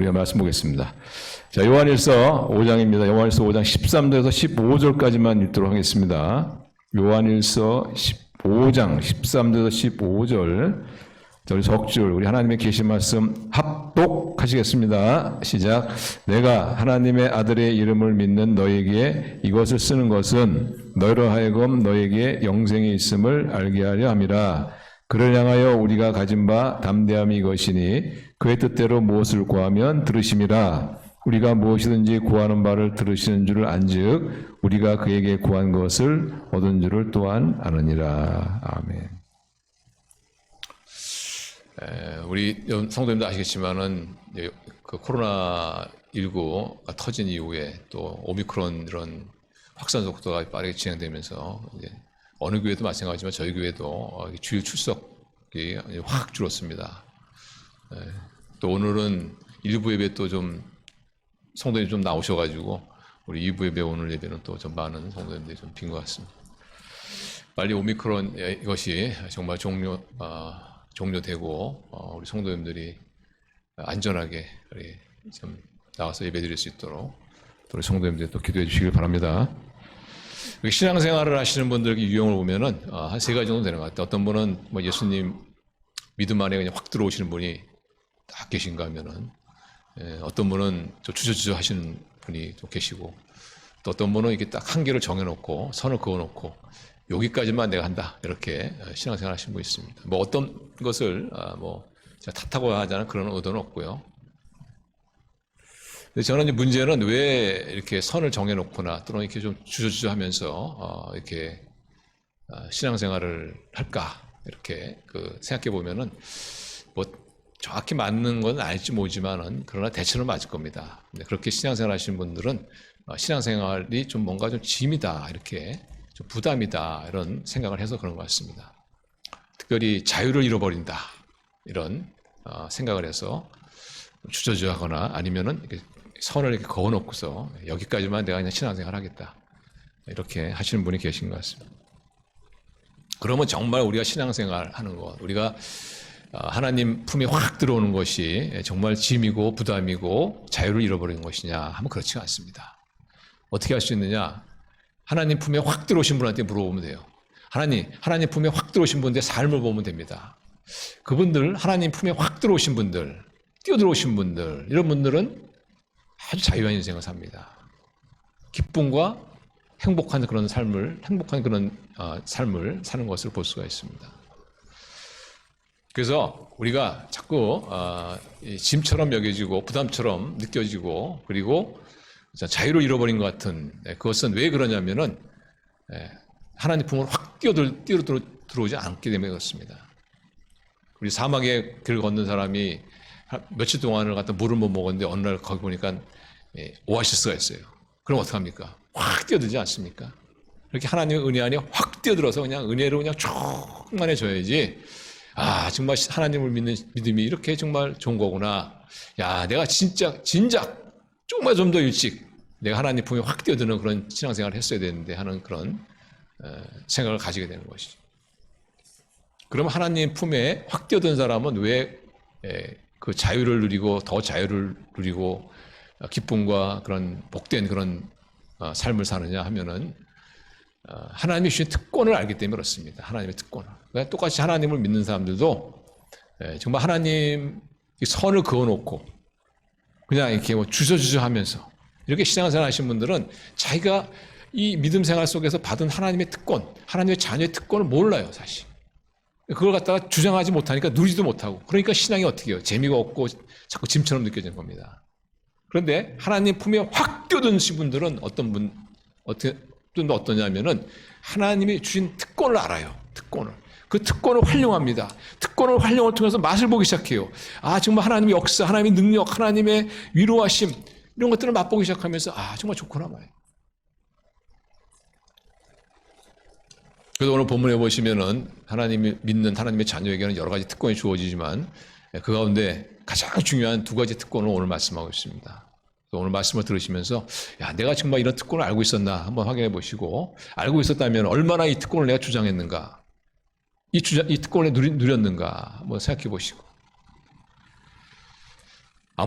우리가 말씀 보겠습니다. 자, 요한일서 5장입니다. 요한일서 5장 13절에서 15절까지만 읽도록 하겠습니다. 요한일서 5장 13절에서 15절. 우리 적줄, 우리 하나님의 계신 말씀 합독하시겠습니다. 시작. 내가 하나님의 아들의 이름을 믿는 너에게 이것을 쓰는 것은 너희로 하여금 너에게 영생이 있음을 알게 하려 함이라. 그를 향하여 우리가 가진 바 담대함이 이것이니 그의 뜻대로 무엇을 구하면 들으심이라. 우리가 무엇이든지 구하는 바를 들으시는 줄을 안즉 우리가 그에게 구한 것을 얻은 줄을 또한 아느니라. 아멘. 우리 성도님도 아시겠지만은 그 코로나19가 터진 이후에 또 오미크론 이런 확산 속도가 빠르게 진행되면서 이제 어느 교회도 마찬가지지만 저희 교회도 주일 출석이 확 줄었습니다. 또 오늘은 일부 예배 또 좀 성도님 좀 나오셔가지고 우리 2부 예배 오늘 예배는 또 좀 많은 성도님들이 좀 빈 것 같습니다. 빨리 오미크론 이것이 정말 종료되고 우리 성도님들이 안전하게 좀 나와서 예배드릴 수 있도록 또 우리 성도님들이 또 기도해 주시길 바랍니다. 신앙생활을 하시는 분들 유형을 보면은 한 세 가지 정도 되는 것 같아요. 어떤 분은 뭐 예수님 믿음 안에 그냥 확 들어오시는 분이 딱 계신가 하면은 어떤 분은 좀 주저주저 하시는 분이 좀 계시고 또 어떤 분은 이렇게 딱 한계를 정해놓고 선을 그어놓고 여기까지만 내가 한다 이렇게 신앙생활 하시는 분이 있습니다. 뭐 어떤 것을 뭐 제가 탓하고 하자는 그런 의도는 없고요. 근데 저는 이제 문제는 왜 이렇게 선을 정해놓거나 또는 이렇게 좀 주저주저 하면서 이렇게 신앙생활을 할까 이렇게 생각해 보면은 뭐 정확히 맞는 건 알지 모르지만은 그러나 대체로 맞을 겁니다. 근데 그렇게 신앙생활 하시는 분들은 신앙생활이 좀 뭔가 좀 짐이다 이렇게 좀 부담이다 이런 생각을 해서 그런 것 같습니다. 특별히 자유를 잃어버린다 이런 생각을 해서 주저주저하거나 아니면은 이렇게 선을 이렇게 그어놓고서 여기까지만 내가 그냥 신앙생활 하겠다 이렇게 하시는 분이 계신 것 같습니다. 그러면 정말 우리가 신앙생활 하는 것, 우리가 하나님 품에 확 들어오는 것이 정말 짐이고 부담이고 자유를 잃어버리는 것이냐 하면 그렇지 않습니다. 어떻게 할 수 있느냐? 하나님 품에 확 들어오신 분한테 물어보면 돼요. 하나님 품에 확 들어오신 분들의 삶을 보면 됩니다. 그분들, 하나님 품에 확 들어오신 분들, 뛰어들어오신 분들, 이런 분들은 아주 자유한 인생을 삽니다. 기쁨과 행복한 그런 삶을 사는 것을 볼 수가 있습니다. 그래서 우리가 자꾸 짐처럼 여겨지고 부담처럼 느껴지고 그리고 자유를 잃어버린 것 같은 그것은 왜 그러냐면은 하나님 품으로 확 뛰어들어오지 않기 때문에 그렇습니다. 우리 사막에 길 걷는 사람이 며칠 동안을 갖다 물을 못 먹었는데 어느 날 거기 보니까 오아시스가 있어요. 그럼 어떡합니까? 확 뛰어들지 않습니까? 그렇게 하나님의 은혜 안에 확 뛰어들어서 그냥 은혜로 그냥 충만해져야지. 정말 하나님을 믿는 믿음이 이렇게 정말 좋은 거구나. 야, 내가 진작 조금만 좀 더 일찍 내가 하나님 품에 확 뛰어드는 그런 신앙생활을 했어야 되는데 하는 그런 생각을 가지게 되는 것이죠. 그러면 하나님 품에 확 뛰어든 사람은 왜 그 자유를 누리고 더 자유를 누리고 기쁨과 그런 복된 그런 삶을 사느냐 하면은 하나님이 주신 특권을 알기 때문에 그렇습니다. 하나님의 특권을. 그러니까 똑같이 하나님을 믿는 사람들도 정말 하나님 선을 그어놓고 그냥 이렇게 뭐 주저주저 하면서 이렇게 신앙생활 하신 분들은 자기가 이 믿음 생활 속에서 받은 하나님의 특권, 하나님의 자녀의 특권을 몰라요, 사실. 그걸 갖다가 주장하지 못하니까 누리지도 못하고 그러니까 신앙이 어떻게 해요? 재미가 없고 자꾸 짐처럼 느껴지는 겁니다. 그런데 하나님 품에 확 뛰어드신 분들은 어떠냐면은 하나님이 주신 특권을 알아요. 그 특권을 활용합니다. 특권을 활용을 통해서 맛을 보기 시작해요. 정말 하나님의 역사, 하나님의 능력, 하나님의 위로하심 이런 것들을 맛보기 시작하면서 정말 좋구나 말이에요. 그래서 오늘 본문에 보시면은 하나님이 믿는 하나님의 자녀에게는 여러 가지 특권이 주어지지만 그 가운데 가장 중요한 두 가지 특권을 오늘 말씀하고 있습니다. 오늘 말씀을 들으시면서 내가 정말 이런 특권을 알고 있었나 한번 확인해 보시고 알고 있었다면 얼마나 이 특권을 내가 주장했는가 이 특권을 누렸는가 한번 생각해 보시고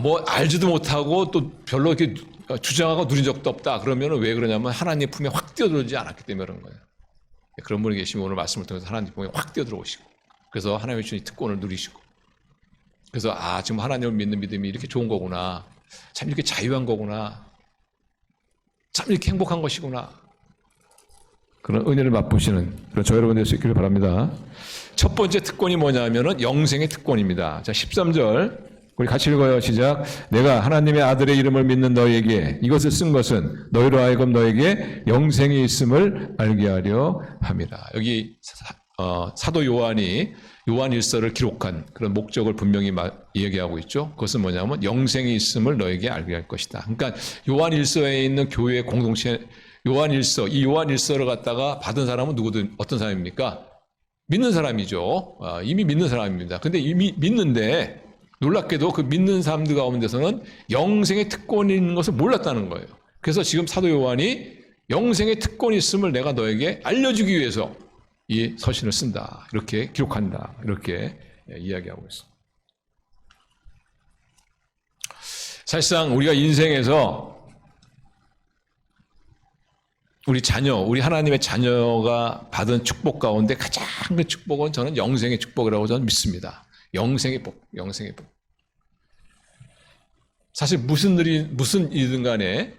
뭐 알지도 못하고 또 별로 이렇게 주장하고 누린 적도 없다. 그러면 왜 그러냐면 하나님 품에 확 뛰어들지 않았기 때문에 그런 거예요. 그런 분이 계시면 오늘 말씀을 통해서 하나님 품에 확 뛰어들어오시고, 그래서 하나님의 주신 특권을 누리시고, 그래서 지금 하나님을 믿는 믿음이 이렇게 좋은 거구나, 참 이렇게 자유한 거구나, 참 이렇게 행복한 것이구나, 그런 은혜를 맛보시는 그런 저 여러분 될 수 있기를 바랍니다. 첫 번째 특권이 뭐냐면은 영생의 특권입니다. 자, 13절 우리 같이 읽어요. 시작. 내가 하나님의 아들의 이름을 믿는 너희에게 이것을 쓴 것은 너희로 하여금 너에게 영생이 있음을 알게 하려 함이라. 여기 사도 요한이 요한일서를 기록한 그런 목적을 분명히 얘기하고 있죠. 그것은 뭐냐면 영생이 있음을 너에게 알게 할 것이다. 그러니까 요한일서에 있는 교회 공동체 요한일서, 이 요한일서를 갖다가 받은 사람은 누구든 어떤 사람입니까? 믿는 사람이죠. 이미 믿는 사람입니다. 근데 이미 믿는데 놀랍게도 그 믿는 사람들 가운데서는 영생의 특권이 있는 것을 몰랐다는 거예요. 그래서 지금 사도 요한이 영생의 특권이 있음을 내가 너에게 알려주기 위해서 이 서신을 쓴다. 이렇게 기록한다. 이렇게 이야기하고 있습니다. 사실상 우리가 인생에서 우리 자녀, 우리 하나님의 자녀가 받은 축복 가운데 가장 큰 축복은 저는 영생의 축복이라고 저는 믿습니다. 영생의 복, 영생의 복. 사실 무슨 일이든 간에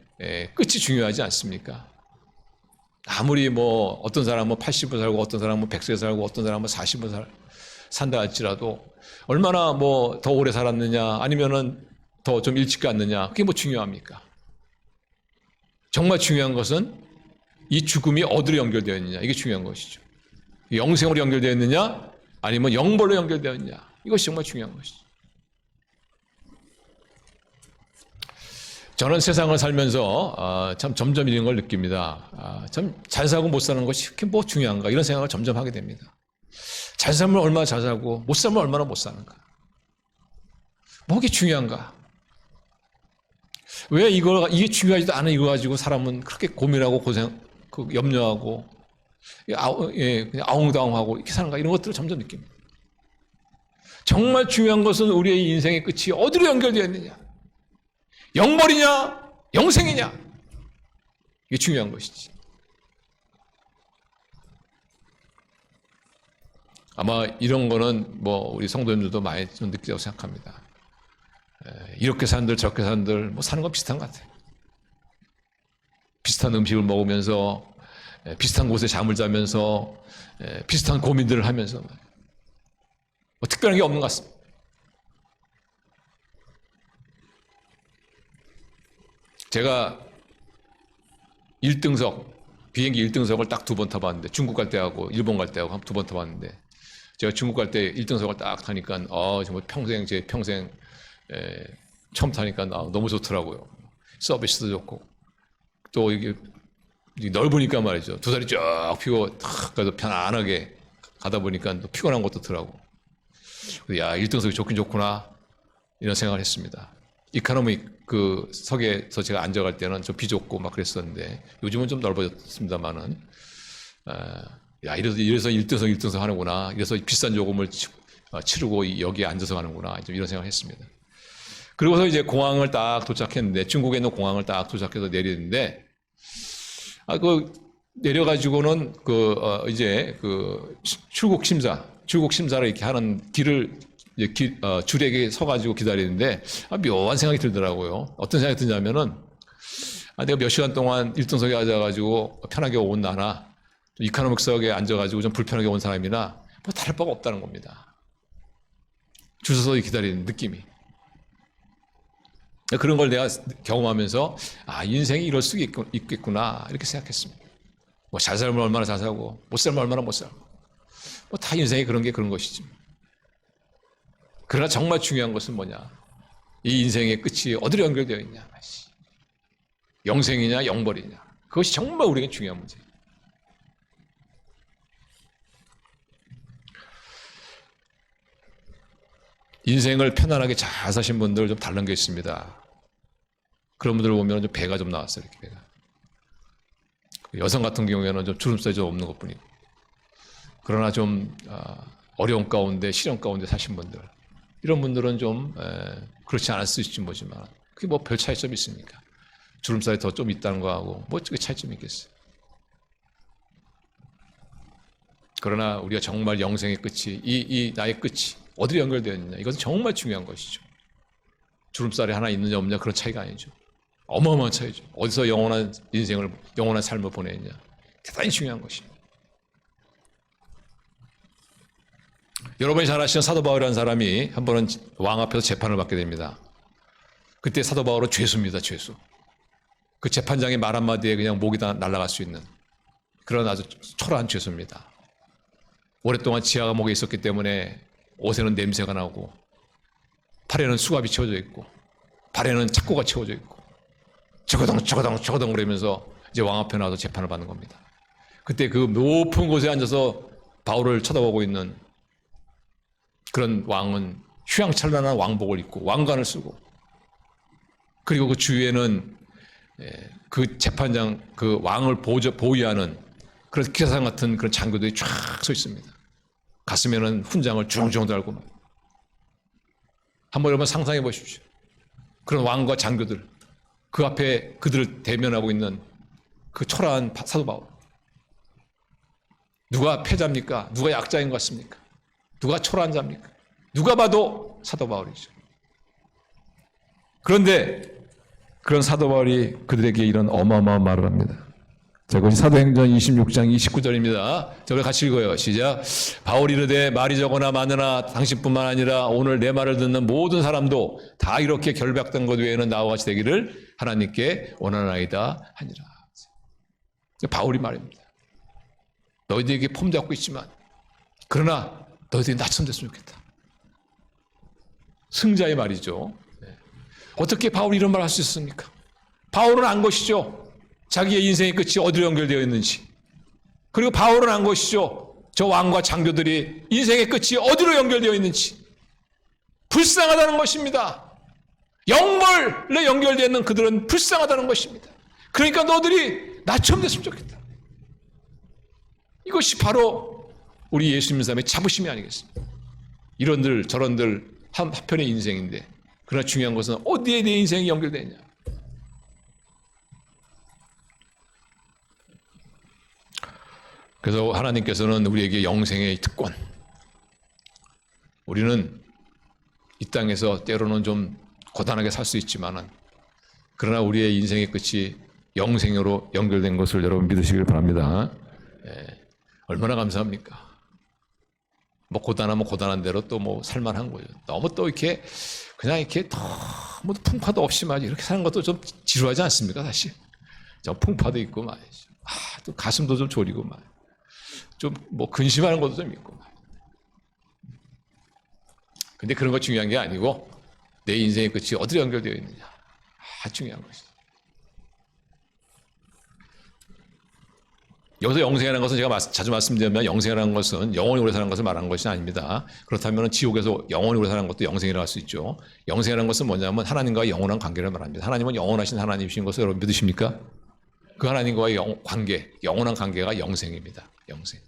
끝이 중요하지 않습니까? 아무리 뭐 어떤 사람은 80을 살고 어떤 사람은 100세 살고 어떤 사람은 40을 산다 할지라도 얼마나 뭐 더 오래 살았느냐 아니면은 더 좀 일찍 갔느냐 그게 뭐 중요합니까? 정말 중요한 것은 이 죽음이 어디로 연결되어 있느냐 이게 중요한 것이죠. 영생으로 연결되어 있느냐 아니면 영벌로 연결되어 있느냐 이것이 정말 중요한 것이죠. 저는 세상을 살면서 참 점점 이런 걸 느낍니다. 참 잘 사고 못 사는 것이 그렇게 뭐 중요한가 이런 생각을 점점 하게 됩니다. 잘 살면 얼마나 잘 살고 못 살면 얼마나 못 사는가. 뭐게 중요한가. 왜 이게 중요하지도 않은 이거 가지고 사람은 그렇게 고민하고 염려하고 그냥 아웅다웅하고 이렇게 사는가 이런 것들을 점점 느낍니다. 정말 중요한 것은 우리의 인생의 끝이 어디로 연결되어 있느냐. 영벌이냐 영생이냐 이게 중요한 것이지. 아마 이런 거는 뭐 우리 성도님들도 많이 좀 느끼다고 생각합니다. 이렇게 산들 저렇게 산들 뭐 사는 건 비슷한 것 같아요. 비슷한 음식을 먹으면서 비슷한 곳에 잠을 자면서 비슷한 고민들을 하면서 뭐 특별한 게 없는 것 같습니다. 제가 1등석 비행기 1등석을 딱 2번 타봤는데 중국 갈 때하고 일본 갈 때하고 2번 타봤는데 제가 중국 갈 때 1등석을 딱 타니까 정말 제 평생 처음 타니까 너무 좋더라고요. 서비스도 좋고 또 이게 넓으니까 말이죠. 두 다리 쫙 펴고 탁 가서 편안하게 가다 보니까 또 피곤한 것도 더라고. 야 1등석이 좋긴 좋구나 이런 생각을 했습니다. 이카노미 그 석에서 제가 앉아갈 때는 좀 비좁고 막 그랬었는데 요즘은 좀 넓어졌습니다만은 이래서 1등석 하는구나. 이래서 비싼 요금을 치르고 여기에 앉아서 하는구나. 좀 이런 생각을 했습니다. 그리고서 이제 공항을 딱 도착했는데 중국에 있는 공항을 딱 도착해서 내리는데 내려가지고는 이제 출국 심사를 이렇게 하는 줄에 서가지고 기다리는데 묘한 생각이 들더라고요. 어떤 생각이 드냐면은 내가 몇 시간 동안 1등석에 앉아가지고 편하게 온 나나 이카노믹석에 앉아가지고 좀 불편하게 온 사람이나 뭐 다를 바가 없다는 겁니다. 줄 서서 기다리는 느낌이. 그런 걸 내가 경험하면서 인생이 이럴 수 있겠구나 이렇게 생각했습니다. 뭐 잘 살면 얼마나 잘 살고 못 살면 얼마나 못 살고 뭐 다 인생이 그런 것이지. 그러나 정말 중요한 것은 뭐냐. 이 인생의 끝이 어디로 연결되어 있냐. 영생이냐 영벌이냐. 그것이 정말 우리에게 중요한 문제예요. 인생을 편안하게 잘 사신 분들 좀 다른 게 있습니다. 그런 분들을 보면 좀 배가 좀 나왔어요. 이렇게 배가. 여성 같은 경우에는 좀 주름살이 좀 없는 것 뿐이고. 그러나 좀 어려운 가운데 시련 가운데 사신 분들 이런 분들은 좀 그렇지 않을 수 있을지 모르지만 그게 뭐 별 차이점이 있습니까? 주름살이 더 좀 있다는 거하고 뭐 어떻게 차이점이 있겠어요? 그러나 우리가 정말 영생의 끝이 이 나의 끝이 어디로 연결되어 있느냐, 이것은 정말 중요한 것이죠. 주름살이 하나 있느냐 없느냐 그런 차이가 아니죠. 어마어마한 차이죠. 어디서 영원한 인생을, 영원한 삶을 보내느냐, 대단히 중요한 것입니다. 여러분이 잘 아시는 사도 바울이라는 사람이 한 번은 왕 앞에서 재판을 받게 됩니다. 그때 사도 바울은 죄수입니다. 죄수. 그 재판장의 말 한마디에 그냥 목이 다 날아갈 수 있는 그런 아주 초라한 죄수입니다. 오랫동안 지하 감옥에 있었기 때문에 옷에는 냄새가 나고 팔에는 수갑이 채워져 있고 발에는 착고가 채워져 있고 저거덩 그러면서 이제 왕 앞에 나와서 재판을 받는 겁니다. 그때 그 높은 곳에 앉아서 바울을 쳐다보고 있는 그런 왕은 휘황찬란한 왕복을 입고 왕관을 쓰고, 그리고 그 주위에는 그 재판장, 그 왕을 보위하는 그런 기사상 같은 그런 장교들이 쫙 서 있습니다. 가슴에는 훈장을 주렁주렁 달고. 한번 여러분 상상해 보십시오. 그런 왕과 장교들, 그 앞에 그들을 대면하고 있는 그 초라한 사도 바울. 누가 패자입니까? 누가 약자인 것 같습니까? 누가 초라한 자입니까? 누가 봐도 사도 바울이죠. 그런데 그런 사도 바울이 그들에게 이런 어마어마한 말을 합니다. 자, 그것이 사도행전 26장 29절입니다. 저를 같이 읽어요. 시작. 바울이 이르되 말이 적으나 많으나 당신뿐만 아니라 오늘 내 말을 듣는 모든 사람도 다 이렇게 결박된 것 외에는 나와 같이 되기를 하나님께 원하나이다 하니라. 바울이 말입니다. 너희들에게 폼 잡고 있지만 그러나 너희들이 낙천됐으면 좋겠다. 승자의 말이죠. 어떻게 바울이 이런 말을 할 수 있습니까? 바울은 안 것이죠. 자기의 인생의 끝이 어디로 연결되어 있는지. 그리고 바울은 안 것이죠. 저 왕과 장교들이 인생의 끝이 어디로 연결되어 있는지. 불쌍하다는 것입니다. 영벌에 연결되어 있는 그들은 불쌍하다는 것입니다. 그러니까 너희들이 나처럼 됐으면 좋겠다. 이것이 바로 우리 예수 믿는 사람의 자부심이 아니겠습니까? 이런들 저런들 한편의 인생인데, 그러나 중요한 것은 어디에 내 인생이 연결되어 있냐. 그래서 하나님께서는 우리에게 영생의 특권, 우리는 이 땅에서 때로는 좀 고단하게 살 수 있지만은, 그러나 우리의 인생의 끝이 영생으로 연결된 것을 여러분 믿으시길 바랍니다. 얼마나 감사합니까? 뭐 고단하면 고단한 대로 또 뭐 살만한 거죠. 너무 또 이렇게 그냥 이렇게 너무 풍파도 없이 말이죠. 이렇게 사는 것도 좀 지루하지 않습니까, 사실? 저 풍파도 있고 말이죠. 또 가슴도 좀 졸이고 말이죠. 좀 뭐 근심하는 것도 좀 있고. 근데 그런 거 중요한 게 아니고 내 인생의 끝이 어디로 연결되어 있느냐. 중요한 것이죠. 여기서 영생이라는 것은 제가 자주 말씀드리면 영생이라는 것은 영원히 오래 사는 것을 말하는 것이 아닙니다. 그렇다면 지옥에서 영원히 오래 사는 것도 영생이라고 할 수 있죠. 영생이라는 것은 뭐냐면 하나님과의 영원한 관계를 말합니다. 하나님은 영원하신 하나님이신 것을 여러분 믿으십니까? 그 하나님과의 관계, 영원한 관계가 영생입니다. 영생.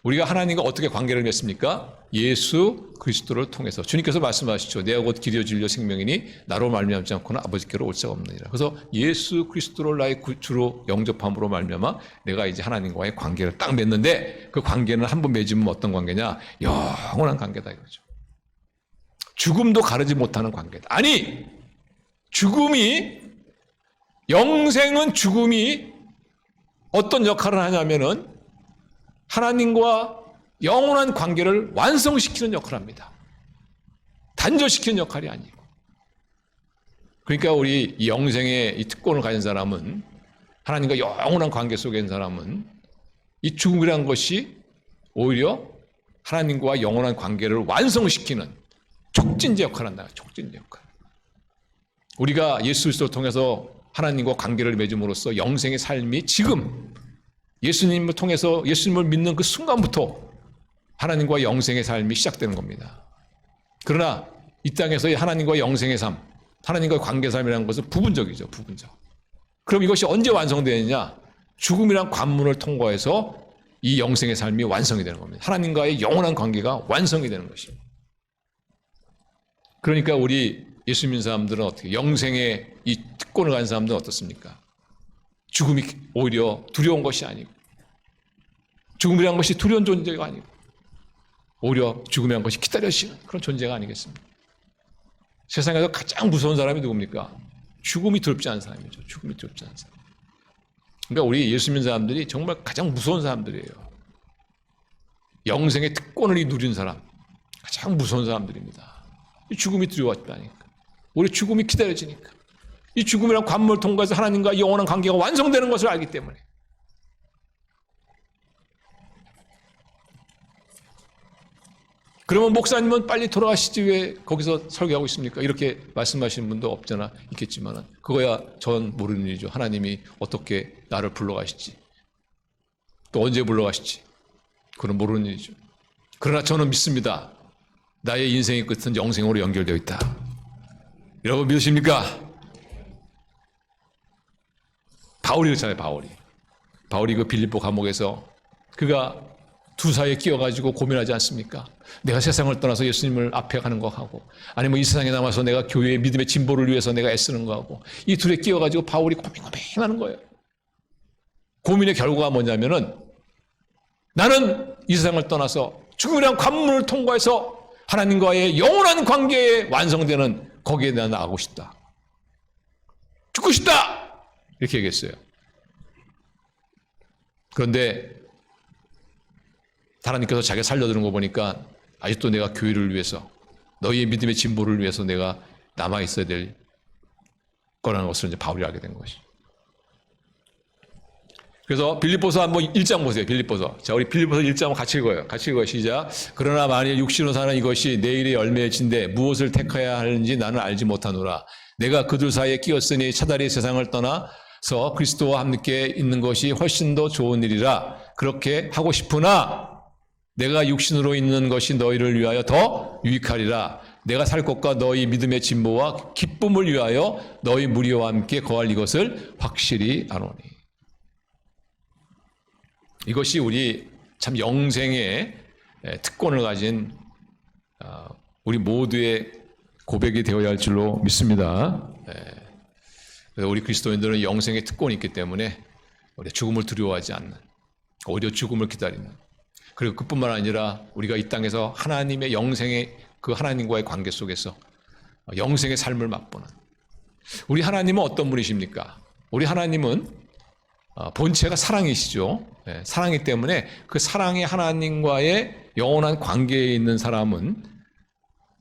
우리가 하나님과 어떻게 관계를 맺습니까? 예수 그리스도를 통해서. 주님께서 말씀하시죠. 내가 곧 길이요 진리요 생명이니 나로 말미암지 않고는 아버지께로 올 자가 없느니라. 그래서 예수 그리스도를 나의 주로 영접함으로 말미암아 내가 이제 하나님과의 관계를 딱 맺는데, 그 관계는 한 번 맺으면 어떤 관계냐? 영원한 관계다 이거죠. 죽음도 가르지 못하는 관계다. 아니, 영생은 죽음이 어떤 역할을 하냐면은 하나님과 영원한 관계를 완성시키는 역할을 합니다. 단절시키는 역할이 아니고. 그러니까 우리 이 영생의 이 특권을 가진 사람은, 하나님과 영원한 관계 속에 있는 사람은 이 죽음이라는 것이 오히려 하나님과 영원한 관계를 완성시키는 촉진제 역할을 한다. 촉진제 역할. 우리가 예수 그리스도를 통해서 하나님과 관계를 맺음으로써 영생의 삶이 지금 예수님을 통해서 예수님을 믿는 그 순간부터 하나님과 영생의 삶이 시작되는 겁니다. 그러나 이 땅에서의 하나님과 영생의 삶, 하나님과의 관계 삶이라는 것은 부분적이죠. 부분적. 그럼 이것이 언제 완성되느냐? 죽음이란 관문을 통과해서 이 영생의 삶이 완성이 되는 겁니다. 하나님과의 영원한 관계가 완성이 되는 것입니다. 그러니까 우리 예수 믿는 사람들은 어떻게 영생의 이 특권을 가진 사람들은 어떻습니까? 죽음이 오히려 두려운 것이 아니고 죽음이라는 것이 두려운 존재가 아니고 오히려 죽음이라는 것이 기다려지는 그런 존재가 아니겠습니까? 세상에서 가장 무서운 사람이 누굽니까? 죽음이 두렵지 않은 사람이죠. 죽음이 두렵지 않은 사람. 그러니까 우리 예수 믿는 사람들이 정말 가장 무서운 사람들이에요. 영생의 특권을 누린 사람, 가장 무서운 사람들입니다. 이 죽음이 두려워하니까, 우리 죽음이 기다려지니까, 이 죽음이란 관문을 통과해서 하나님과 영원한 관계가 완성되는 것을 알기 때문에. 그러면 목사님은 빨리 돌아가시지 왜 거기서 설교하고 있습니까? 이렇게 말씀하시는 분도 없잖아 있겠지만 그거야 전 모르는 일이죠. 하나님이 어떻게 나를 불러가실지 또 언제 불러가실지 그건 모르는 일이죠. 그러나 저는 믿습니다. 나의 인생의 끝은 영생으로 연결되어 있다. 여러분 믿으십니까? 바울이 그렇잖아요. 바울이 그 빌립보 감옥에서 그가 두 사이에 끼어가지고 고민하지 않습니까? 내가 세상을 떠나서 예수님을 앞에 가는 거 하고 아니면 이 세상에 남아서 내가 교회의 믿음의 진보를 위해서 내가 애쓰는 거 하고 이 둘에 끼어가지고 바울이 고민하는 거예요. 고민의 결과가 뭐냐면은 나는 이 세상을 떠나서 죽음이란 관문을 통과해서 하나님과의 영원한 관계에 완성되는 거기에 내가 나가고 싶다. 죽고 싶다! 이렇게 얘기했어요. 그런데 하나님께서 자기가 살려드는 거 보니까 아직도 내가 교회를 위해서 너희의 믿음의 진보를 위해서 내가 남아있어야 될 거라는 것을 이제 바울이 알게 된 것이. 그래서 빌립보서 한번 1장 보세요. 빌립보서. 자, 우리 빌립보서 1장 같이 읽어요. 같이 읽어요. 시작. 그러나 만일 육신으로 사는 이것이 내일의 열매일진데 무엇을 택해야 하는지 나는 알지 못하노라. 내가 그들 사이에 끼었으니 차라리 세상을 떠나서 그리스도와 함께 있는 것이 훨씬 더 좋은 일이라 그렇게 하고 싶으나 내가 육신으로 있는 것이 너희를 위하여 더 유익하리라. 내가 살 것과 너희 믿음의 진보와 기쁨을 위하여 너희 무리와 함께 거할 이것을 확실히 아노니. 이것이 우리 참 영생의 특권을 가진 우리 모두의 고백이 되어야 할 줄로 믿습니다. 그래서 우리 그리스도인들은 영생의 특권이 있기 때문에 우리 죽음을 두려워하지 않는, 오히려 죽음을 기다리는, 그리고 그뿐만 아니라 우리가 이 땅에서 하나님의 영생의 그 하나님과의 관계 속에서 영생의 삶을 맛보는, 우리 하나님은 어떤 분이십니까? 우리 하나님은 본체가 사랑이시죠. 사랑이기 때문에 그 사랑의 하나님과의 영원한 관계에 있는 사람은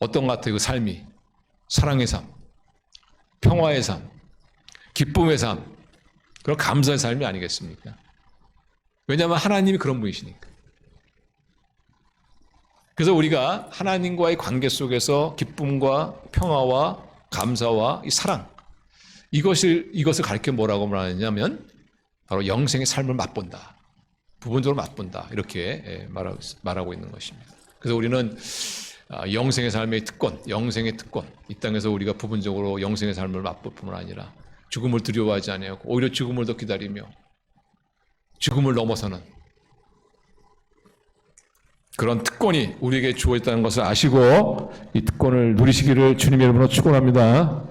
어떤 것 같아요? 그 삶이 사랑의 삶, 평화의 삶, 기쁨의 삶, 그런 감사의 삶이 아니겠습니까? 왜냐하면 하나님이 그런 분이시니까. 그래서 우리가 하나님과의 관계 속에서 기쁨과 평화와 감사와 이 사랑, 이것을 가르쳐 뭐라고 말하느냐면 바로 영생의 삶을 맛본다. 부분적으로 맛본다. 이렇게 말하고 있는 것입니다. 그래서 우리는 영생의 삶의 특권, 영생의 특권, 이 땅에서 우리가 부분적으로 영생의 삶을 맛볼 뿐만 아니라 죽음을 두려워하지 아니하고 오히려 죽음을 더 기다리며 죽음을 넘어서는 그런 특권이 우리에게 주어졌다는 것을 아시고 이 특권을 누리시기를 주님의 이름으로 축원합니다.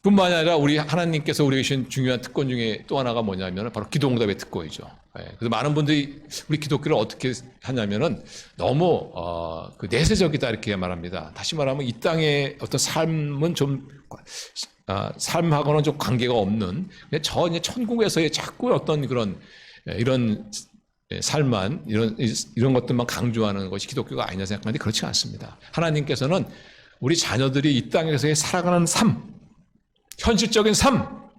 뿐만 아니라 우리 하나님께서 우리에게 주신 중요한 특권 중에 또 하나가 뭐냐면 바로 기도응답의 특권이죠. 그래서 많은 분들이 우리 기독교를 어떻게 하냐면은 너무 그 내세적이다 이렇게 말합니다. 다시 말하면 이 땅의 어떤 삶은 좀 삶하고는 좀 관계가 없는 저 이제 천국에서의 자꾸 어떤 그런 이런 삶만 이런 것들만 강조하는 것이 기독교가 아니냐 생각하는데 그렇지 않습니다. 하나님께서는 우리 자녀들이 이 땅에서의 살아가는 삶, 현실적인 삶,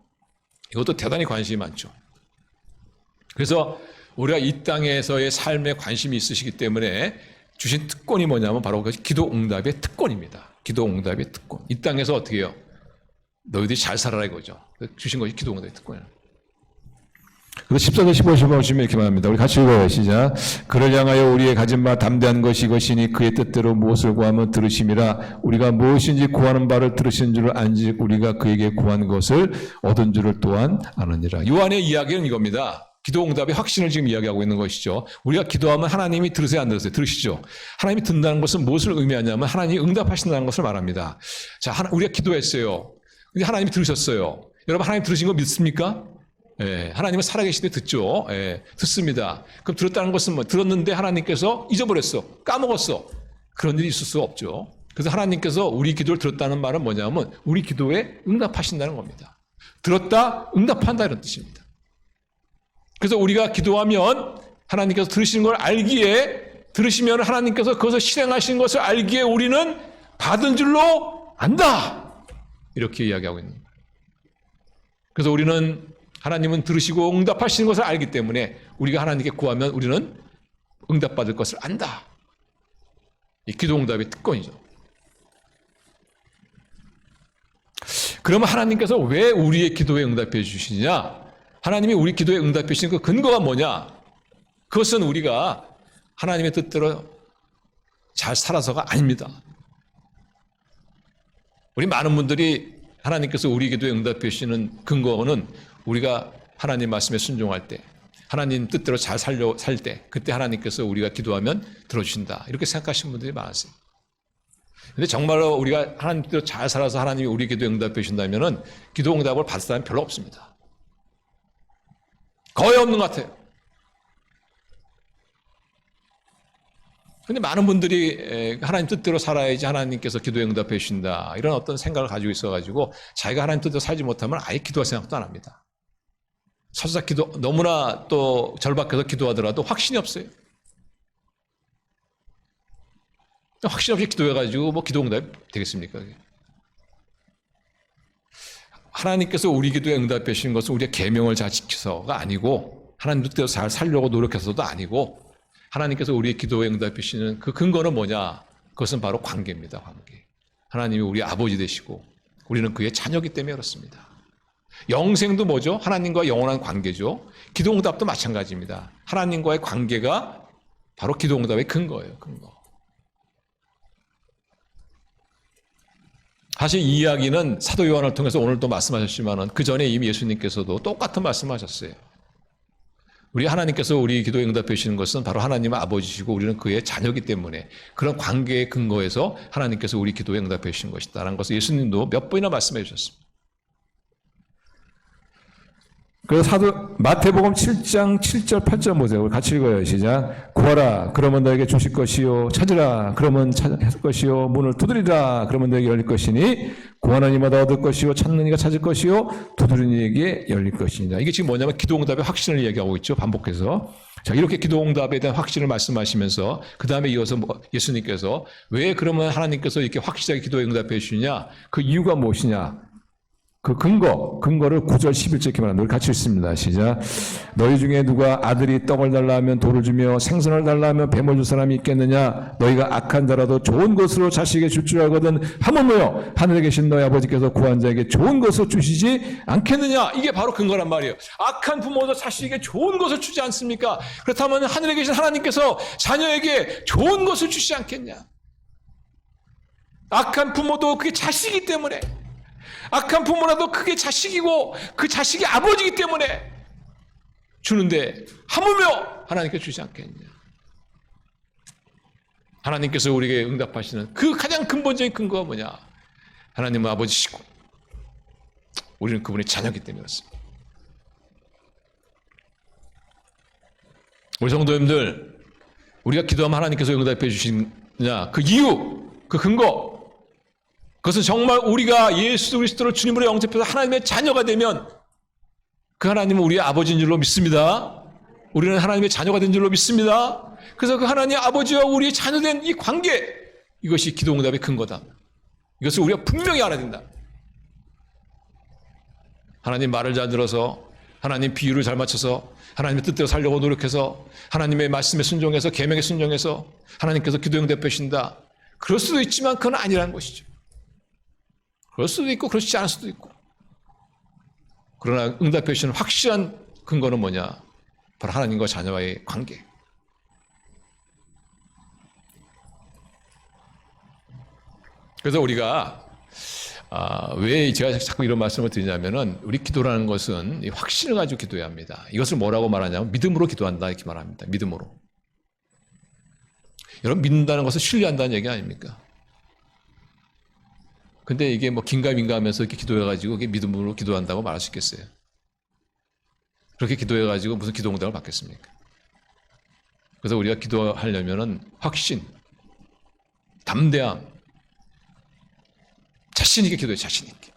이것도 대단히 관심이 많죠. 그래서 우리가 이 땅에서의 삶에 관심이 있으시기 때문에 주신 특권이 뭐냐면 바로 그것이 기도응답의 특권입니다. 기도응답의 특권. 이 땅에서 어떻게 해요? 너희들이 잘 살아라 이거죠. 주신 것이 기도응답의 특권이에요. 그래서 14절 15절 보시면 이렇게 말합니다. 우리 같이 읽어요. 시작. 그를 향하여 우리의 가진 바 담대한 것이 이것이니 그의 뜻대로 무엇을 구하면 들으심이라. 우리가 무엇인지 구하는 바를 들으신 줄을 안지 우리가 그에게 구한 것을 얻은 줄을 또한 아느니라. 요한의 이야기는 이겁니다. 기도 응답의 확신을 지금 이야기하고 있는 것이죠. 우리가 기도하면 하나님이 들으세요, 안 들으세요? 들으시죠? 하나님이 듣는다는 것은 무엇을 의미하냐면 하나님이 응답하신다는 것을 말합니다. 자, 우리가 기도했어요. 근데 하나님이 들으셨어요. 여러분, 하나님 들으신 거 믿습니까? 예, 하나님은 살아계시되 듣죠. 예, 듣습니다. 그럼 들었다는 것은 뭐, 들었는데 하나님께서 잊어버렸어. 까먹었어. 그런 일이 있을 수 없죠. 그래서 하나님께서 우리 기도를 들었다는 말은 뭐냐면 우리 기도에 응답하신다는 겁니다. 들었다, 응답한다 이런 뜻입니다. 그래서 우리가 기도하면 하나님께서 들으시는 걸 알기에, 들으시면 하나님께서 그것을 실행하시는 것을 알기에 우리는 받은 줄로 안다. 이렇게 이야기하고 있는 거예요. 그래서 우리는 하나님은 들으시고 응답하시는 것을 알기 때문에 우리가 하나님께 구하면 우리는 응답받을 것을 안다. 이 기도 응답의 특권이죠. 그러면 하나님께서 왜 우리의 기도에 응답해 주시느냐? 하나님이 우리 기도에 응답해 주신 그 근거가 뭐냐? 그것은 우리가 하나님의 뜻대로 잘 살아서가 아닙니다. 우리 많은 분들이 하나님께서 우리 기도에 응답해 주시는 근거는 우리가 하나님 말씀에 순종할 때, 하나님 뜻대로 잘 살 때, 그때 하나님께서 우리가 기도하면 들어주신다. 이렇게 생각하시는 분들이 많았어요. 근데 정말로 우리가 하나님 뜻대로 잘 살아서 하나님이 우리 기도에 응답해 주신다면은 기도 응답을 받을 사람이 별로 없습니다. 거의 없는 것 같아요. 근데 많은 분들이 하나님 뜻대로 살아야지 하나님께서 기도에 응답해 주신다. 이런 어떤 생각을 가지고 있어가지고 자기가 하나님 뜻대로 살지 못하면 아예 기도할 생각도 안 합니다. 설사 너무나 또 절박해서 기도하더라도 확신이 없어요. 확신 없이 기도해가지고 뭐 기도 응답이 되겠습니까? 하나님께서 우리 기도에 응답해 주신 것은 우리의 계명을 잘 지켜서가 아니고 하나님 뜻대로 잘 살려고 노력해서도 아니고 하나님께서 우리의 기도에 응답해 주시는 그 근거는 뭐냐? 그것은 바로 관계입니다. 관계. 하나님이 우리 아버지 되시고 우리는 그의 자녀이기 때문에 그렇습니다. 영생도 뭐죠? 하나님과 영원한 관계죠. 기도 응답도 마찬가지입니다. 하나님과의 관계가 바로 기도 응답의 근거예요. 근거. 사실 이 이야기는 사도 요한을 통해서 오늘도 말씀하셨지만 그 전에 이미 예수님께서도 똑같은 말씀하셨어요. 우리 하나님께서 우리 기도에 응답해 주시는 것은 바로 하나님의 아버지시고 우리는 그의 자녀이기 때문에 그런 관계의 근거에서 하나님께서 우리 기도에 응답해 주시는 것이다라는 것을 예수님도 몇 번이나 말씀해 주셨습니다. 그래서 마태복음 7장 7절 8절 보세요. 우리 같이 읽어요. 시작. 구하라 그러면 너에게 주실 것이요 찾으라 그러면 찾을 것이요 문을 두드리라 그러면 너에게 열릴 것이니 구하는 이마다 얻을 것이요 찾는 이가 찾을 것이요 두드리는 이에게 열릴 것이니라. 이게 지금 뭐냐면 기도 응답의 확신을 얘기하고 있죠. 반복해서. 자, 이렇게 기도 응답에 대한 확신을 말씀하시면서 그 다음에 이어서 예수님께서 왜 그러면 하나님께서 이렇게 확실하게 기도에 응답해 주시냐? 그 이유가 무엇이냐? 그 근거를 9절 11절 이렇게 말합니다. 우리 같이 읽습니다. 시작. 너희 중에 누가 아들이 떡을 달라 하면 돌을 주며 생선을 달라 하면 뱀을 줄 사람이 있겠느냐? 너희가 악한 자라도 좋은 것으로 자식에게 줄 줄 알거든 하물며 하늘에 계신 너희 아버지께서 구한 자에게 좋은 것을 주시지 않겠느냐? 이게 바로 근거란 말이에요. 악한 부모도 자식에게 좋은 것을 주지 않습니까? 그렇다면 하늘에 계신 하나님께서 자녀에게 좋은 것을 주시지 않겠냐? 악한 부모도 그게 자식이기 때문에 악한 부모라도 그게 자식이고 그 자식이 아버지이기 때문에 주는데 하물며 하나님께 주지 않겠냐. 하나님께서 우리에게 응답하시는 그 가장 근본적인 근거가 뭐냐. 하나님은 아버지시고 우리는 그분의 자녀이기 때문에 그렇습니다. 우리 성도님들, 우리가 기도하면 하나님께서 응답해 주시느냐 그 이유, 그 근거, 그것은 정말 우리가 예수 그리스도를 주님으로 영접해서 하나님의 자녀가 되면 그 하나님은 우리의 아버지인 줄로 믿습니다. 우리는 하나님의 자녀가 된 줄로 믿습니다. 그래서 그 하나님의 아버지와 우리의 자녀된 이 관계, 이것이 기도 응답의 근거다. 이것을 우리가 분명히 알아야 된다. 하나님 말을 잘 들어서 하나님 비유를 잘 맞춰서 하나님의 뜻대로 살려고 노력해서 하나님의 말씀에 순종해서 계명에 순종해서 하나님께서 기도 응답해 주신다. 그럴 수도 있지만 그건 아니라는 것이죠. 그럴 수도 있고 그렇지 않을 수도 있고. 그러나 응답해 주시는 확실한 근거는 뭐냐? 바로 하나님과 자녀와의 관계. 그래서 우리가 왜 제가 자꾸 이런 말씀을 드리냐면은 우리 기도라는 것은 이 확신을 가지고 기도해야 합니다. 이것을 뭐라고 말하냐면 믿음으로 기도한다 이렇게 말합니다. 믿음으로. 여러분 믿는다는 것은 신뢰한다는 얘기 아닙니까? 근데 이게 뭐 긴가민가하면서 이렇게 기도해가지고 이게 믿음으로 기도한다고 말할 수 있겠어요? 그렇게 기도해가지고 무슨 기도 응답을 받겠습니까? 그래서 우리가 기도하려면은 확신, 담대함, 자신 있게 기도해, 자신 있게.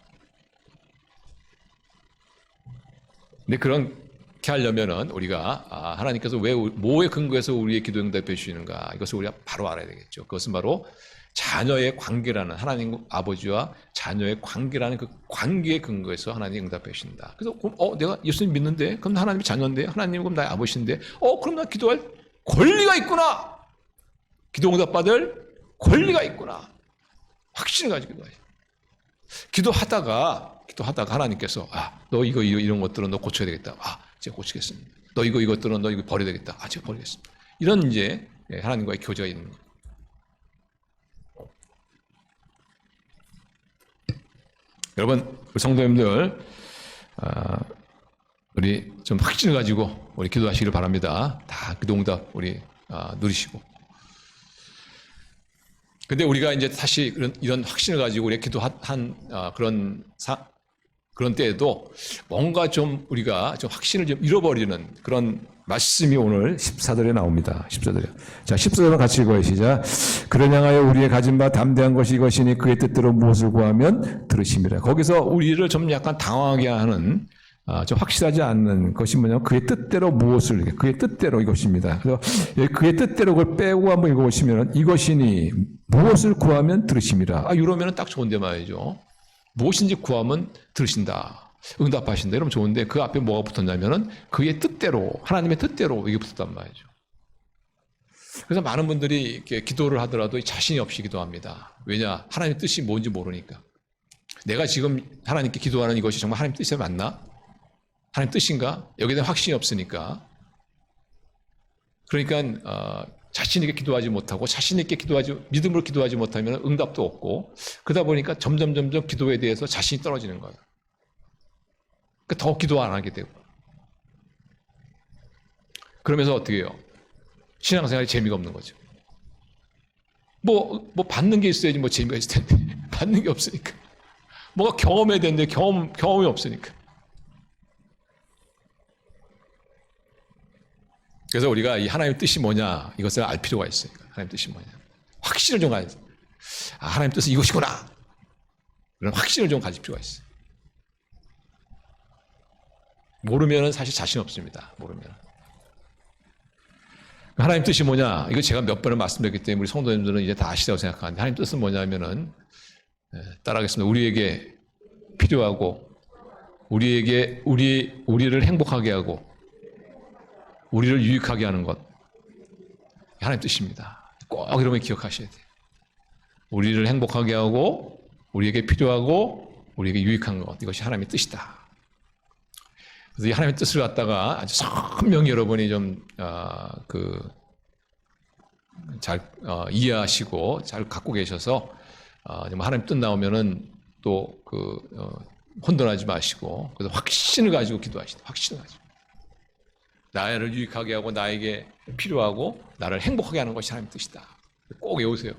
근데 그렇게 하려면은 우리가 하나님께서 왜 뭐에 근거해서 우리의 기도 응답해 주시는가 이것을 우리가 바로 알아야 되겠죠. 그것은 바로 자녀의 관계라는 하나님 아버지와 자녀의 관계라는 그 관계에 근거해서 하나님 응답해 주신다. 그래서 내가 예수님 믿는데 그럼 하나님이 자녀인데 하나님 그럼 나의 아버지인데 그럼 나 기도할 권리가 있구나. 기도 응답 받을 권리가 있구나. 확신을 가지고 기도해요. 기도하다가 하나님께서 너 이거 이런 것들은 너 고쳐야 되겠다. 제가 고치겠습니다. 너 이것들은 너 이거 버려야 되겠다. 제가 버리겠습니다. 이런 이제 하나님과의 교제가 있는 거예요. 여러분, 우리 성도님들, 우리 좀 확신을 가지고 우리 기도하시기를 바랍니다. 다 기도응답 우리 누리시고. 근데 우리가 이제 다시 이런 확신을 가지고 우리가 기도한 그런 때에도 뭔가 좀 우리가 좀 확신을 좀 잃어버리는 그런 말씀이 오늘 14절에 나옵니다. 14절에. 자, 14절은 같이 읽어요. 시작. 그를 향하여 우리의 가진 바 담대한 것이 이것이니 그의 뜻대로 무엇을 구하면 들으심이라. 거기서 우리를 좀 약간 당황하게 하는 좀 확실하지 않는 것이 뭐냐면 그의 뜻대로 무엇을 그의 뜻대로 이것입니다. 그래서 그의 뜻대로 그걸 빼고 한번 읽어보시면 이것이니 무엇을 구하면 들으심이라. 이러면 딱 좋은데 말이죠. 무엇인지 구하면 들으신다. 응답하신다. 이러면 좋은데 그 앞에 뭐가 붙었냐면은 그의 뜻대로 하나님의 뜻대로 이게 붙었단 말이죠. 그래서 많은 분들이 이렇게 기도를 하더라도 자신이 없이 기도합니다. 왜냐? 하나님의 뜻이 뭔지 모르니까. 내가 지금 하나님께 기도하는 이것이 정말 하나님 뜻이 맞나? 하나님 뜻인가? 여기에 대한 확신이 없으니까. 그러니까 자신 있게 기도하지 못하고 자신 있게 믿음으로 기도하지 못하면 응답도 없고 그러다 보니까 점점 기도에 대해서 자신이 떨어지는 거예요. 그러니까 더 기도 안 하게 되고. 그러면서 어떻게 해요? 신앙생활이 재미가 없는 거죠. 뭐 받는 게 있어야지 뭐 재미가 있을 텐데 받는 게 없으니까. 뭐가 경험해야 되는데 경험이 없으니까. 그래서 우리가 이 하나님의 뜻이 뭐냐 이것을 알 필요가 있어요. 하나님의 뜻이 뭐냐. 확신을 좀 가져야 돼요. 하나님의 뜻은 이것이구나. 그런 확신을 좀 가질 필요가 있어요. 모르면 사실 자신 없습니다. 모르면. 하나님 뜻이 뭐냐? 이거 제가 몇 번을 말씀드렸기 때문에 우리 성도님들은 이제 다 아시다고 생각하는데 하나님 뜻은 뭐냐면은 따라하겠습니다. 우리에게 필요하고 우리를 행복하게 하고 우리를 유익하게 하는 것. 하나님 뜻입니다. 꼭 이러면 기억하셔야 돼요. 우리를 행복하게 하고 우리에게 필요하고 우리에게 유익한 것. 이것이 하나님의 뜻이다. 그래서 이 하나님의 뜻을 갖다가 아주 선명히 여러분이 좀 잘 이해하시고 잘 갖고 계셔서 하나님 뜻 나오면은 또 혼돈하지 마시고 그래서 확신을 가지고 기도하시다. 확신을 가지고 나를 유익하게 하고 나에게 필요하고 나를 행복하게 하는 것이 하나님의 뜻이다. 꼭 외우세요.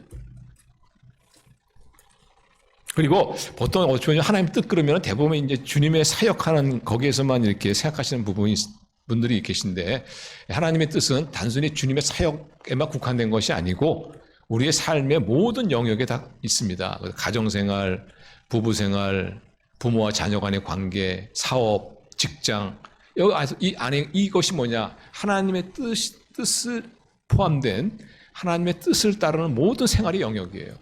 그리고 보통 어쩌면 하나님 뜻 그러면 대부분 이제 주님의 사역하는 거기에서만 이렇게 생각하시는 분들이 계신데 하나님의 뜻은 단순히 주님의 사역에만 국한된 것이 아니고 우리의 삶의 모든 영역에 다 있습니다. 가정생활, 부부생활, 부모와 자녀 간의 관계, 사업, 직장 이 안에 이것이 뭐냐? 하나님의 뜻을 포함된 하나님의 뜻을 따르는 모든 생활의 영역이에요.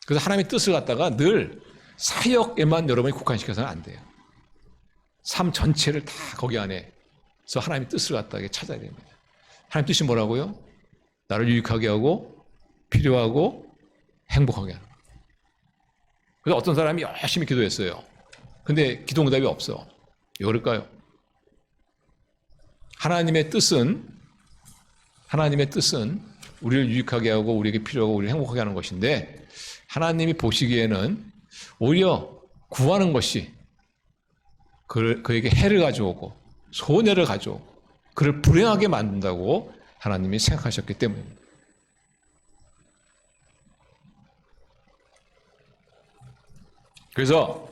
그래서 하나님의 뜻을 갖다가 늘 사역에만 여러분이 국한시켜서는 안 돼요. 삶 전체를 다 거기 안에서 하나님의 뜻을 갖다가 찾아야 됩니다. 하나님 뜻이 뭐라고요? 나를 유익하게 하고 필요하고 행복하게 하는 거예요. 그래서 어떤 사람이 열심히 기도했어요. 근데 기도 응답이 없어. 왜 그럴까요? 하나님의 뜻은 우리를 유익하게 하고 우리에게 필요하고 우리를 행복하게 하는 것인데 하나님이 보시기에는 오히려 구하는 것이 그에게 해를 가져오고 손해를 가져오고 그를 불행하게 만든다고 하나님이 생각하셨기 때문입니다. 그래서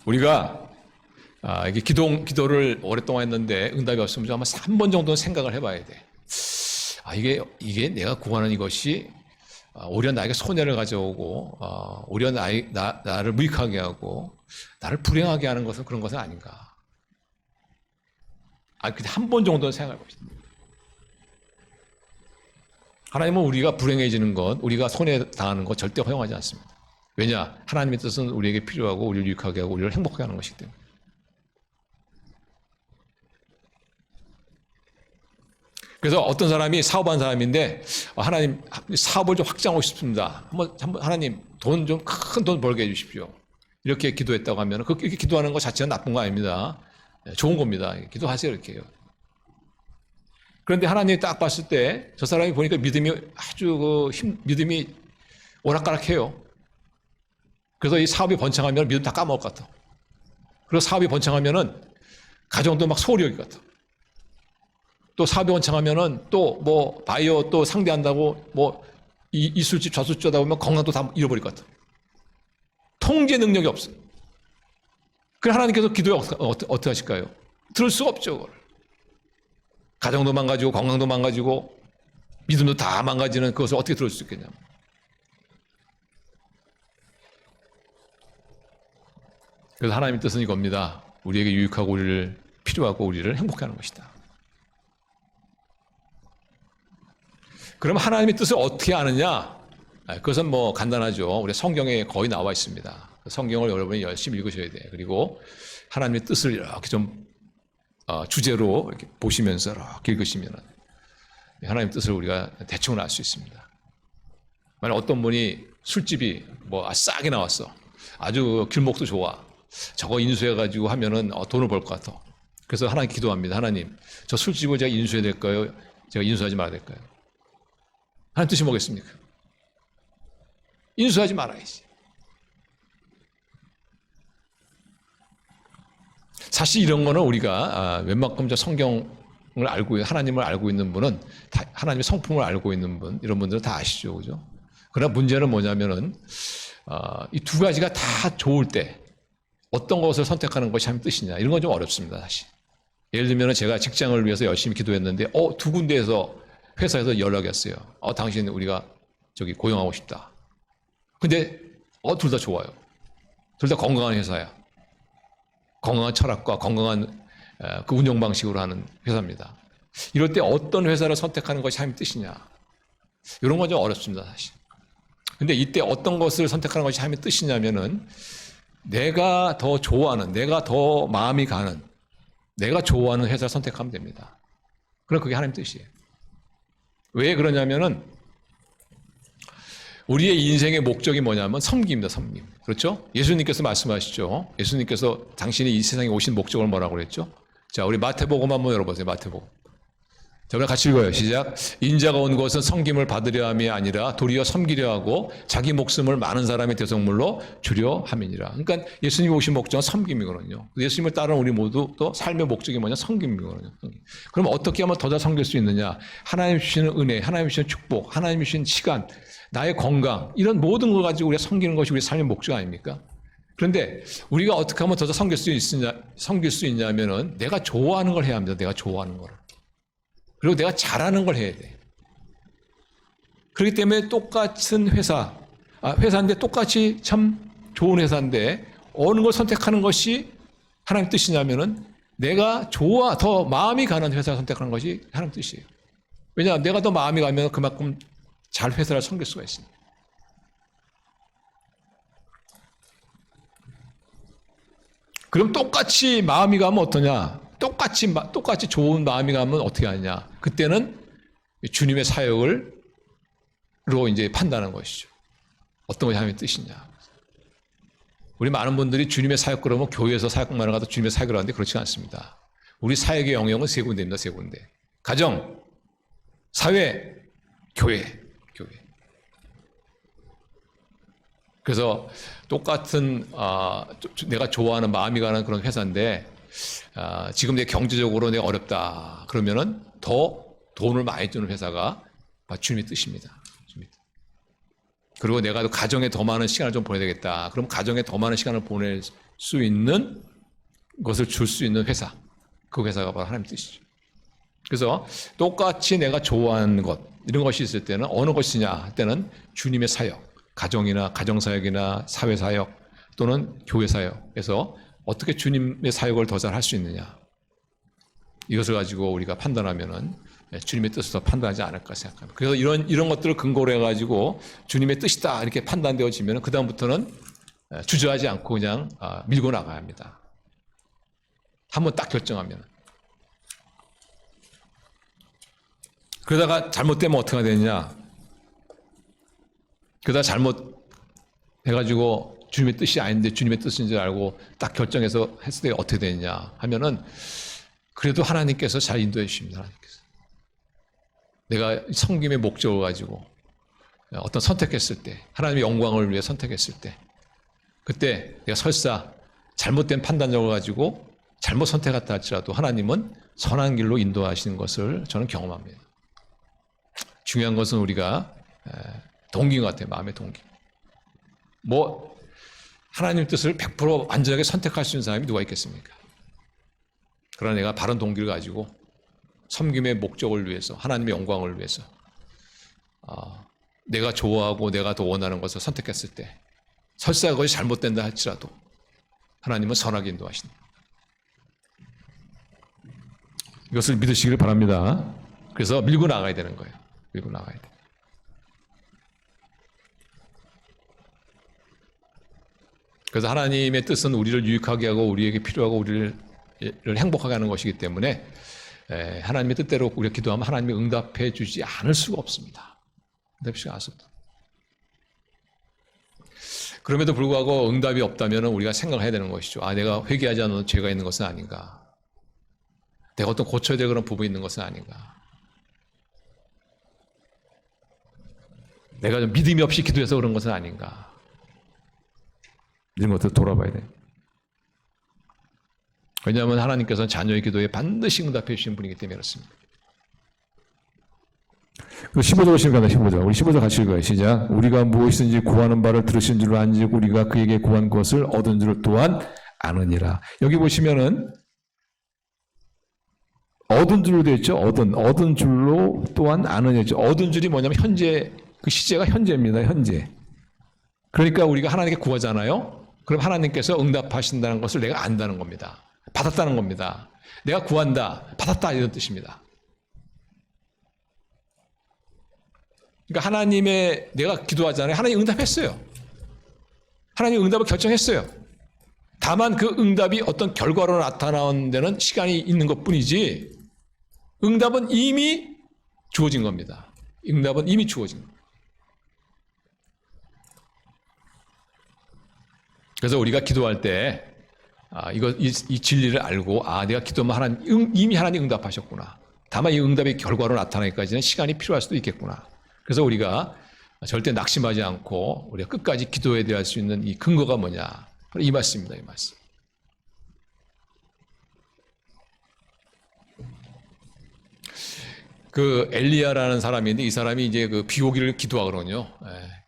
우리가 이게 기도를 오랫동안 했는데 응답이 없으면 아마 3번 정도는 생각을 해봐야 돼. 이게 내가 구하는 이것이 오히려 나에게 손해를 가져오고 오히려 나를 무익하게 하고 나를 불행하게 하는 것은 그런 것은 아닌가. 근데 한 번 정도는 생각해 봅시다. 하나님은 우리가 불행해지는 것, 우리가 손해 당하는 것 절대 허용하지 않습니다. 왜냐? 하나님의 뜻은 우리에게 필요하고 우리를 유익하게 하고 우리를 행복하게 하는 것이기 때문에. 그래서 어떤 사람이 사업하는 사람인데 하나님 사업을 좀 확장하고 싶습니다. 한번 하나님 큰 돈 벌게 해주십시오. 이렇게 기도했다고 하면 그렇게 기도하는 것 자체는 나쁜 거 아닙니다. 좋은 겁니다. 기도하세요 이렇게 해요. 그런데 하나님이 딱 봤을 때 저 사람이 보니까 믿음이 아주 믿음이 오락가락해요. 그래서 이 사업이 번창하면 믿음 다 까먹을 것 같아. 그리고 사업이 번창하면은 가정도 막 소홀히 여길 것 같아. 또 사업이 번창하면은 또 뭐 바이오 또 상대한다고 뭐 이 술집 저 술집 하다 보면 건강도 다 잃어버릴 것 같아. 통제 능력이 없어. 그래 하나님께서 기도에 어떻게 하실까요? 들을 수가 없죠. 그걸. 가정도 망가지고 건강도 망가지고 믿음도 다 망가지는 그것을 어떻게 들을 수 있겠냐. 그래서 하나님의 뜻은 이겁니다. 우리에게 유익하고 우리를 필요하고 우리를 행복해 하는 것이다. 그럼 하나님의 뜻을 어떻게 아느냐? 그것은 뭐 간단하죠. 우리 성경에 거의 나와 있습니다. 성경을 여러분이 열심히 읽으셔야 돼요. 그리고 하나님의 뜻을 이렇게 좀 주제로 이렇게 보시면서 이렇게 읽으시면 하나님의 뜻을 우리가 대충은 알 수 있습니다. 만약 어떤 분이 술집이 뭐 싸게 나왔어. 아주 길목도 좋아. 저거 인수해가지고 하면은 돈을 벌 것 같아. 그래서 하나님 기도합니다. 하나님, 저 술집을 제가 인수해야 될까요? 제가 인수하지 말아야 될까요? 하나님 뜻이 뭐겠습니까? 인수하지 말아야지. 사실 이런 거는 우리가 웬만큼 저 성경을 알고 하나님을 알고 있는 분은 하나님의 성품을 알고 있는 분 이런 분들은 다 아시죠, 그죠? 그러나 문제는 뭐냐면은 이 두 가지가 다 좋을 때 어떤 것을 선택하는 것이 하나님 뜻이냐 이런 건 좀 어렵습니다, 사실. 예를 들면 제가 직장을 위해서 열심히 기도했는데 두 군데에서 회사에서 연락이 왔어요. 당신 우리가 저기 고용하고 싶다. 근데 둘 다 좋아요. 둘 다 건강한 회사야. 건강한 철학과 건강한 그 운영 방식으로 하는 회사입니다. 이럴 때 어떤 회사를 선택하는 것이 하나님 뜻이냐. 이런 건 좀 어렵습니다, 사실. 근데 이때 어떤 것을 선택하는 것이 하나님의 뜻이냐면은 내가 더 좋아하는, 내가 더 마음이 가는, 내가 좋아하는 회사를 선택하면 됩니다. 그럼 그게 하나님 뜻이에요. 왜 그러냐면은 우리의 인생의 목적이 뭐냐면 섬김입니다, 섬김. 그렇죠? 예수님께서 말씀하시죠. 예수님께서 당신이 이 세상에 오신 목적을 뭐라고 그랬죠? 자, 우리 마태복음 한번 열어보세요, 마태복음. 자, 우리 같이 읽어요. 시작. 인자가 온 것은 섬김을 받으려 함이 아니라 도리어 섬기려 하고 자기 목숨을 많은 사람의 대속물로 주려 함이니라. 그러니까 예수님이 오신 목적은 섬김이거든요. 예수님을 따르는 우리 모두 또 삶의 목적이 뭐냐? 섬김이거든요. 섬김. 그럼 어떻게 하면 더 잘 섬길 수 있느냐? 하나님 주시는 은혜, 하나님 주시는 축복, 하나님 주시는 시간, 나의 건강 이런 모든 걸 가지고 우리가 섬기는 것이 우리 삶의 목적 아닙니까? 그런데 우리가 어떻게 하면 더 잘 섬길 수 있냐면은 내가 좋아하는 걸 해야 합니다. 내가 좋아하는 거를. 그리고 내가 잘하는 걸 해야 돼. 그렇기 때문에 똑같은 회사인데 똑같이 참 좋은 회사인데 어느 걸 선택하는 것이 하나님 뜻이냐면은 내가 더 마음이 가는 회사를 선택하는 것이 하나님 뜻이에요. 왜냐하면 내가 더 마음이 가면 그만큼 잘 회사를 섬길 수가 있습니다. 그럼 똑같이 마음이 가면 어떠냐? 똑같이 좋은 마음이 가면 어떻게 하느냐? 그때는 주님의 사역으로 이제 판단하는 것이죠. 어떤 것이 하나님의 뜻이냐? 우리 많은 분들이 주님의 사역 그러면 교회에서 사역만 하다 주님의 사역을 하는데 그렇지 않습니다. 우리 사역의 영역은 세 군데입니다. 세 군데. 가정, 사회, 교회. 그래서 똑같은 내가 좋아하는 마음이 가는 그런 회사인데 지금 내 경제적으로 내가 어렵다 그러면은 더 돈을 많이 주는 회사가 주님의 뜻입니다. 그리고 내가 가정에 더 많은 시간을 좀 보내야 되겠다. 그럼 가정에 더 많은 시간을 보낼 수 있는 것을 줄 수 있는 회사. 그 회사가 바로 하나님의 뜻이죠. 그래서 똑같이 내가 좋아하는 것, 이런 것이 있을 때는 어느 것이냐 할 때는 주님의 사역, 가정이나 가정사역이나 사회사역 또는 교회사역에서 어떻게 주님의 사역을 더 잘 할 수 있느냐. 이것을 가지고 우리가 판단하면은 주님의 뜻을 더 판단하지 않을까 생각합니다. 그래서 이런 것들을 근거로 해가지고 주님의 뜻이다 이렇게 판단되어지면 그 다음부터는 주저하지 않고 그냥 밀고 나가야 합니다. 한번 딱 결정하면. 그러다가 잘못되면 어떻게 되느냐? 그러다 잘못해가지고 주님의 뜻이 아닌데 주님의 뜻인 줄 알고 딱 결정해서 했을 때 어떻게 되느냐 하면은 그래도 하나님께서 잘 인도해 주십니다. 하나님께서. 내가 섬김의 목적을 가지고 어떤 선택했을 때 하나님의 영광을 위해 선택했을 때 그때 내가 설사 잘못된 판단력을 가지고 잘못 선택했다 할지라도 하나님은 선한 길로 인도하시는 것을 저는 경험합니다. 중요한 것은 우리가 동기인 것 같아요. 마음의 동기. 뭐 하나님 뜻을 100% 완전하게 선택할 수 있는 사람이 누가 있겠습니까? 그러나 내가 바른 동기를 가지고 섬김의 목적을 위해서 하나님의 영광을 위해서 내가 좋아하고 내가 더 원하는 것을 선택했을 때 설사 그것이 잘못된다 할지라도 하나님은 선하게 인도하신다. 이것을 믿으시길 바랍니다. 그래서 밀고 나가야 되는 거예요. 밀고 나가야 돼. 그래서 하나님의 뜻은 우리를 유익하게 하고 우리에게 필요하고 우리를 행복하게 하는 것이기 때문에 하나님의 뜻대로 우리가 기도하면 하나님이 응답해 주지 않을 수가 없습니다. 응답해 주지 않을 수 없다. 그럼에도 불구하고 응답이 없다면 우리가 생각해야 되는 것이죠. 내가 회개하지 않아도 죄가 있는 것은 아닌가. 내가 어떤 고쳐야 될 그런 부분이 있는 것은 아닌가. 내가 좀 믿음이 없이 기도해서 그런 것은 아닌가. 이런 것들 돌아봐야 돼요. 왜냐하면 하나님께서는 자녀의 기도에 반드시 응답해 주시는 분이기 때문에 그렇습니다. 15절 보시면 15절. 우리 15절 같이 읽어요. 시작. 우리가 무엇이든지 구하는 바를 들으신 줄 안지고 우리가 그에게 구한 것을 얻은 줄 또한 아느니라. 여기 보시면은 얻은 줄로 되어 있죠. 얻은 줄로 또한 아느냐. 얻은 줄이 뭐냐면 현재, 그 시제가 현재입니다. 현재. 그러니까 우리가 하나님께 구하잖아요. 그럼 하나님께서 응답하신다는 것을 내가 안다는 겁니다. 받았다는 겁니다. 내가 구한다, 받았다 이런 뜻입니다. 그러니까 하나님의 내가 기도하잖아요. 하나님 응답했어요. 하나님 응답을 결정했어요. 다만 그 응답이 어떤 결과로 나타나는 데는 시간이 있는 것뿐이지 응답은 이미 주어진 겁니다. 응답은 이미 주어진 겁니다. 그래서 우리가 기도할 때 이 진리를 알고 내가 기도하면 이미 하나님 응답하셨구나. 다만 이 응답의 결과로 나타나기까지는 시간이 필요할 수도 있겠구나. 그래서 우리가 절대 낙심하지 않고 우리가 끝까지 기도해야 될 수 있는 이 근거가 뭐냐? 이 말씀입니다. 이 말씀. 그 엘리야라는 사람이 있는데 이 사람이 이제 그 비 오기를 기도하거든요.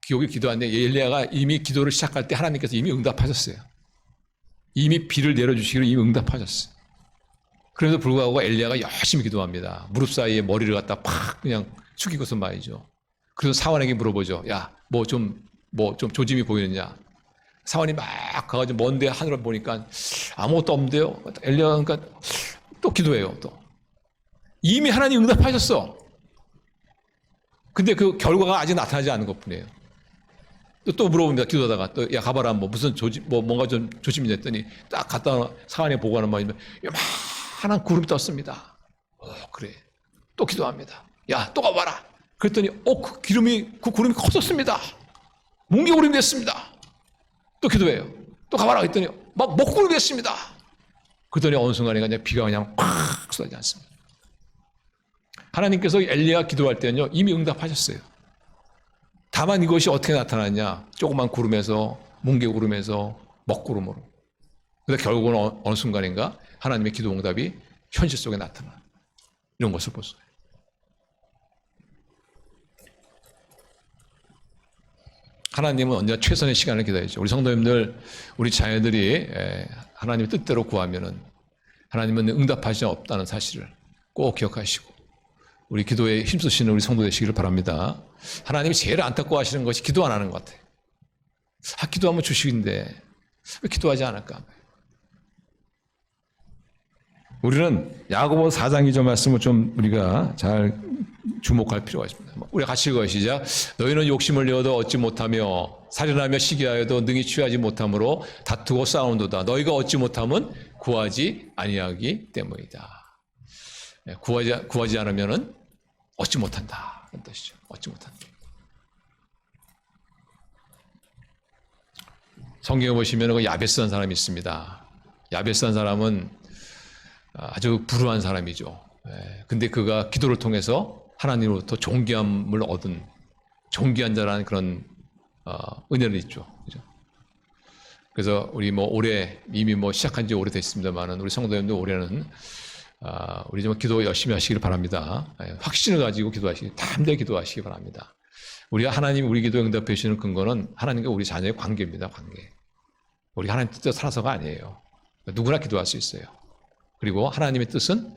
비 오기를 기도하는데 엘리야가 이미 기도를 시작할 때 하나님께서 이미 응답하셨어요. 이미 비를 내려주시기로 이미 응답하셨어요. 그래서 불구하고 엘리야가 열심히 기도합니다. 무릎 사이에 머리를 갖다 팍 그냥 숙이고서 말이죠. 그래서 사원에게 물어보죠. 야, 뭐 좀 조짐이 보이느냐? 사원이 막 가가지고 먼데 하늘을 보니까 아무것도 없는데요. 엘리야가 그러니까 또 기도해요. 또 이미 하나님 응답하셨어. 근데 그 결과가 아직 나타나지 않은 것뿐이에요. 또 물어봅니다. 기도하다가 또 야 가봐라 뭐 무슨 뭔가 좀 조짐이 됐더니 딱 갔다 사안에 보고하는 말이면 요만한 구름이 떴습니다. 그래. 또 기도합니다. 야 또 가봐라. 그랬더니 그 구름이 커졌습니다. 뭉게구름이 됐습니다. 또 기도해요. 또 가봐라 했더니 막 먹구름이 됐습니다. 그랬더니 어느 순간에 그냥 비가 그냥 팍 쏟아지지 않습니다. 하나님께서 엘리야 기도할 때는요 이미 응답하셨어요. 다만 이것이 어떻게 나타났냐? 조그만 구름에서, 뭉게구름에서, 먹구름으로. 그런데 결국은 어느 순간인가 하나님의 기도 응답이 현실 속에 나타나. 이런 것을 볼 수 있어요. 하나님은 언제나 최선의 시간을 기다리죠. 우리 성도님들, 우리 자녀들이 하나님의 뜻대로 구하면은 하나님은 응답하시 없다는 사실을 꼭 기억하시고 우리 기도에 힘쓰시는 우리 성도 되시기를 바랍니다. 하나님이 제일 안타까워하시는 것이 기도 안 하는 것 같아요. 기도하면 주시는데 왜 기도하지 않을까? 우리는 야고보 4장 2절 말씀을 좀 우리가 잘 주목할 필요가 있습니다. 우리 같이 읽으시자. 너희는 욕심을 내어도 얻지 못하며 살인하며 시기하여도 능히 취하지 못함으로 다투고 싸운도다. 너희가 얻지 못함은 구하지 아니하기 때문이다. 구하지 않으면은 얻지 못한다. 그런 뜻이죠. 얻지 못한다. 성경에 보시면 그 야베스한 사람이 있습니다. 야베스한 사람은 아주 불우한 사람이죠. 근데 그가 기도를 통해서 하나님으로부터 존귀함을 얻은 존귀한 자라는 그런 은혜를 있죠. 그죠? 그래서 우리 올해 이미 시작한 지 오래됐습니다만은 우리 성도님들 올해는 우리 좀 기도 열심히 하시길 바랍니다. 확신을 가지고 기도하시기, 담대히 기도하시기 바랍니다. 우리가 하나님 우리 기도에 응답해 주시는 근거는 하나님과 우리 자녀의 관계입니다. 관계. 우리가 하나님 뜻대로 살아서가 아니에요. 누구나 기도할 수 있어요. 그리고 하나님의 뜻은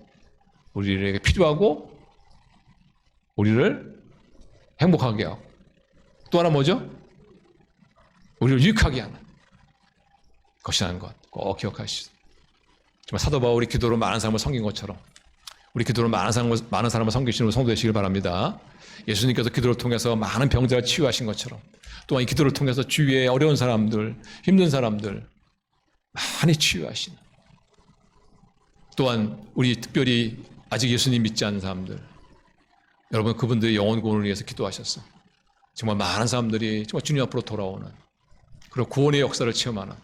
우리에게 필요하고 우리를 행복하게 하고 또 하나 뭐죠? 우리를 유익하게 하는 것이라는 것 꼭 기억하시죠. 정말 사도 바울이 기도로 많은 사람을 섬긴 것처럼 우리 기도로 많은 사람을 섬기시는 성도 되시길 바랍니다. 예수님께서 기도를 통해서 많은 병자를 치유하신 것처럼 또한 이 기도를 통해서 주위에 어려운 사람들, 힘든 사람들 많이 치유하시는 또한 우리 특별히 아직 예수님 믿지 않는 사람들 여러분 그분들의 영혼 구원을 위해서 기도하셨어. 정말 많은 사람들이 정말 주님 앞으로 돌아오는 그런 구원의 역사를 체험하는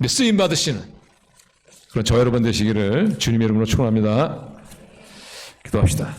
쓰임 받으시는 그런 저 여러분 되시기를 주님의 이름으로 축원합니다. 기도합시다.